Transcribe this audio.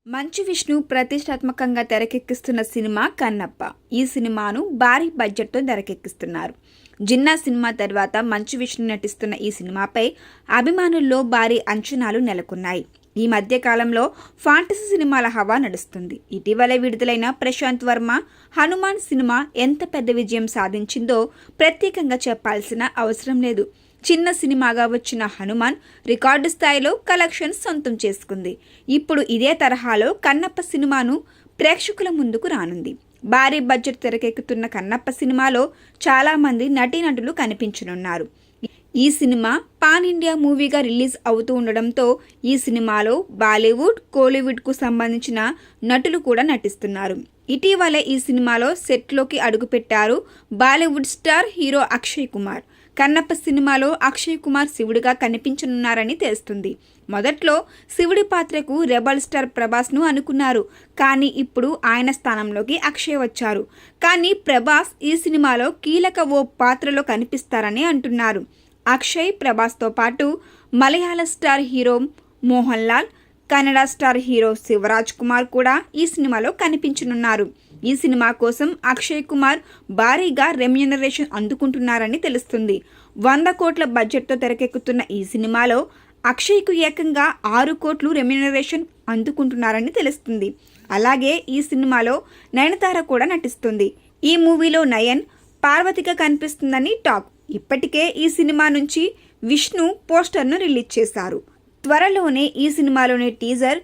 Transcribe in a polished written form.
మంచు విష్ణు ప్రతిష్టాత్మకంగా తెరకెక్కిస్తున్న సినిమా కన్నప్ప. ఈ సినిమాను భారీ బడ్జెట్తో తెరకెక్కిస్తున్నారు. జిన్నా సినిమా తర్వాత మంచు విష్ణు నటిస్తున్న ఈ సినిమాపై అభిమానుల్లో భారీ అంచనాలు నెలకొన్నాయి. ఈ మధ్య కాలంలో ఫాంటసీ సినిమాల హవా నడుస్తుంది. ఇటీవలే విడుదలైన ప్రశాంత్ వర్మ హనుమాన్ సినిమా ఎంత పెద్ద విజయం సాధించిందో ప్రత్యేకంగా చెప్పాల్సిన అవసరం లేదు. చిన్న సినిమాగా వచ్చిన హనుమాన్ రికార్డు స్థాయిలో కలెక్షన్స్ సొంతం చేసుకుంది. ఇప్పుడు ఇదే తరహాలో కన్నప్ప సినిమాను ప్రేక్షకుల ముందుకు రానుంది. భారీ బడ్జెట్ తెరకెక్కుతున్న కన్నప్ప సినిమాలో చాలామంది నటీనటులు కనిపించనున్నారు. ఈ సినిమా పాన్ ఇండియా మూవీగా రిలీజ్ అవుతూ ఉండడంతో ఈ సినిమాలో బాలీవుడ్, కోలీవుడ్కు సంబంధించిన నటులు కూడా నటిస్తున్నారు. ఇటీవలే ఈ సినిమాలో సెట్లోకి అడుగుపెట్టారు బాలీవుడ్ స్టార్ హీరో అక్షయ్ కుమార్. కన్నప్ప సినిమాలో అక్షయ్ కుమార్ శివుడిగా కనిపించనున్నారని తెలుస్తుంది. మొదట్లో శివుడి పాత్రకు రెబల్ స్టార్ ప్రభాస్ను అనుకున్నారు. కానీ ఇప్పుడు ఆయన స్థానంలోకి అక్షయ్ వచ్చారు. కానీ ప్రభాస్ ఈ సినిమాలో కీలక ఓ పాత్రలో కనిపిస్తారని అంటున్నారు. అక్షయ్, ప్రభాస్తో పాటు Malayalam star hero Mohan Lal, Kannada star hero Shivaraj Kumar కూడా ఈ సినిమాలో కనిపించనున్నారు. ఈ సినిమా కోసం అక్షయ్ కుమార్ భారీగా రెమ్యూనరేషన్ అందుకుంటున్నారని తెలుస్తుంది. 100 కోట్ల బడ్జెట్తో తెరకెక్కుతున్న ఈ సినిమాలో అక్షయ్కు ఏకంగా 6 కోట్లు రెమ్యూనరేషన్ అందుకుంటున్నారని తెలుస్తుంది. అలాగే ఈ సినిమాలో నయనతార కూడా నటిస్తుంది. ఈ మూవీలో నయన్ పార్వతిగా కనిపిస్తుందని టాక్. ఇప్పటికే ఈ సినిమా నుంచి విష్ణు పోస్టర్ను రిలీజ్ చేశారు. త్వరలోనే ఈ సినిమాలోని టీజర్